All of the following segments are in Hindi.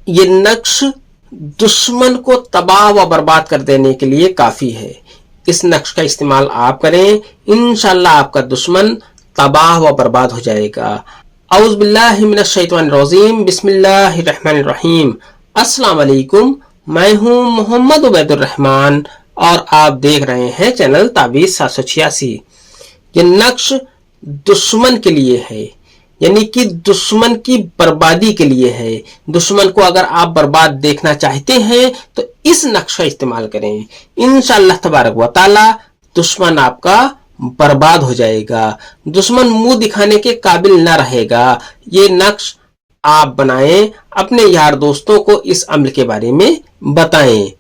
ये नक्श दुश्मन को तबाह व बर्बाद कर देने के लिए काफी है। इस नक्श का इस्तेमाल आप करें, इंशाल्लाह आपका दुश्मन तबाह व बर्बाद हो जाएगा। औज़ु बिल्लाहि मिनश शैतानिर रजीम, बिस्मिल्लाहिर रहमानिर रहीम। अस्सलाम वालेकुम, मैं हूं मोहम्मद उबैदुर रहमान और आप देख रहे हैं चैनल ताबीज़ 786। ये नक्श दुश्मन के लिए है, यानी कि दुश्मन की बर्बादी के लिए है। दुश्मन को अगर आप बर्बाद देखना चाहते हैं तो इस नक्श का इस्तेमाल करें, इंशाअल्लाह तबारक व तआला दुश्मन आपका बर्बाद हो जाएगा, दुश्मन मुंह दिखाने के काबिल न रहेगा। ये नक्श आप बनाएं, अपने यार दोस्तों को इस अमल के बारे में बताएं।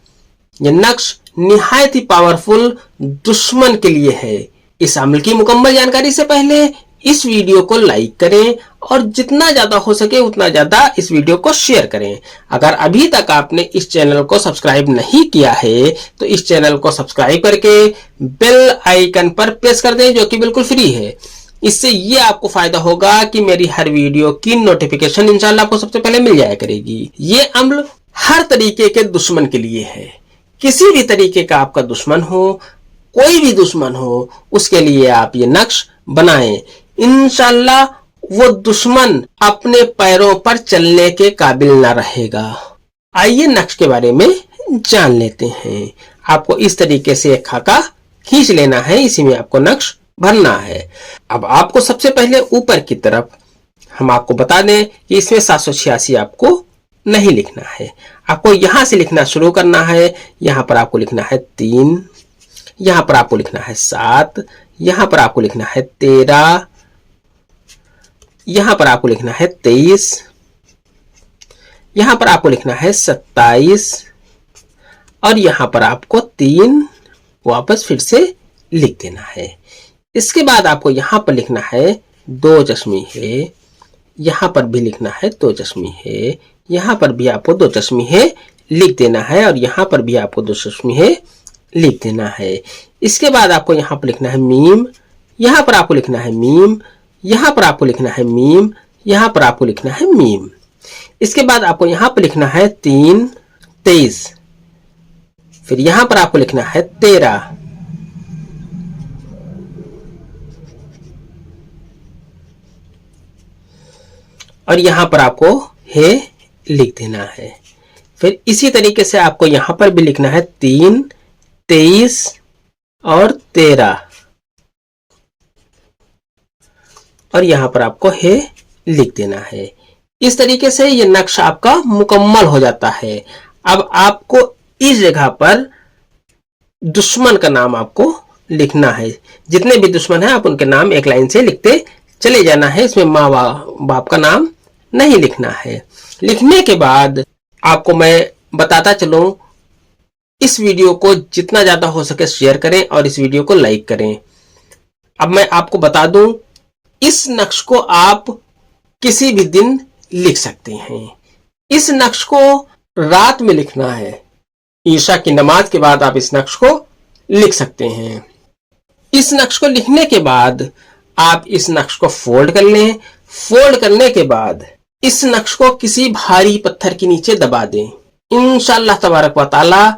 ये नक्श निहायत ही पावरफुल दुश्मन के लिए है। इस अमल की मुकम्मल जानकारी से पहले इस वीडियो को लाइक करें और जितना ज्यादा हो सके उतना ज्यादा इस वीडियो को शेयर करें। अगर अभी तक आपने इस चैनल को सब्सक्राइब नहीं किया है तो इस चैनल को सब्सक्राइब करके बेल आइकन पर प्रेस कर दें, जो कि बिल्कुल फ्री है। इससे ये आपको फायदा होगा कि मेरी हर वीडियो की नोटिफिकेशन इंशाल्लाह आपको सबसे पहले मिल जाया करेगी। ये अमल हर तरीके के दुश्मन के लिए है। किसी भी तरीके का आपका दुश्मन हो, कोई भी दुश्मन हो, उसके लिए आप ये नक्श बनाएं। इंशाल्लाह वो दुश्मन अपने पैरों पर चलने के काबिल ना रहेगा। आइए नक्श के बारे में जान लेते हैं। आपको इस तरीके से एक खाका खींच लेना है, इसी में आपको नक्श भरना है। अब आपको सबसे पहले ऊपर की तरफ हम आपको बता दें कि इसमें 786 आपको नहीं लिखना है, आपको यहां से लिखना शुरू करना है। यहां पर आपको लिखना है 3, यहां पर आपको लिखना है 7, यहां पर आपको लिखना है 13, यहां पर आपको लिखना है 23, यहां पर आपको लिखना है 27 और यहां पर आपको 3 वापस फिर से लिख देना है। इसके बाद आपको यहां पर लिखना है 2 चश्मी है, यहां पर भी लिखना है 2 चश्मी है, यहां पर भी आपको 2 चश्मी है लिख देना है और यहां पर भी आपको 2 चश्मी है लिख देना है। इसके बाद आपको यहां पर लिखना है मीम, यहां पर आपको लिखना है मीम, यहां पर आपको लिखना है मीम, यहां पर आपको लिखना है मीम। इसके बाद आपको यहां पर लिखना है 3, 23, फिर यहां पर आपको लिखना है 13, और यहां पर आपको है लिख देना है। फिर इसी तरीके से आपको यहां पर भी लिखना है 3, 23 और 13 और यहां पर आपको है लिख देना है। इस तरीके से ये नक्शा आपका मुकम्मल हो जाता है। अब आपको इस जगह पर दुश्मन का नाम आपको लिखना है। जितने भी दुश्मन हैं आप उनके नाम एक लाइन से लिखते चले जाना है। इसमें माँ बाप का नाम नहीं लिखना है। लिखने के बाद आपको मैं बताता चलूं, इस वीडियो को जितना ज्यादा हो सके शेयर करें और इस वीडियो को लाइक करें। अब मैं आपको बता दूं, इस नक्श को आप किसी भी दिन लिख सकते हैं। इस नक्श को रात में लिखना है, ईशा की नमाज के बाद आप इस नक्श को लिख सकते हैं। इस नक्श को लिखने के बाद आप इस नक्श को फोल्ड कर लें। फोल्ड करने के बाद इस नक्श को किसी भारी पत्थर के नीचे दबा दें। इंशाअल्लाह तबारक व तआला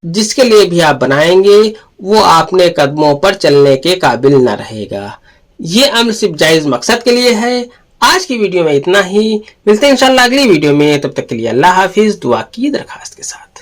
जिसके लिए भी आप बनाएंगे वो आपने कदमों पर चलने के काबिल न रहेगा। ये अमल सिर्फ जायज मकसद के लिए है। आज की वीडियो में इतना ही, मिलते हैं इंशाअल्लाह अगली वीडियो में। तब तक के लिए अल्लाह हाफिज, दुआ की दरखास्त के साथ।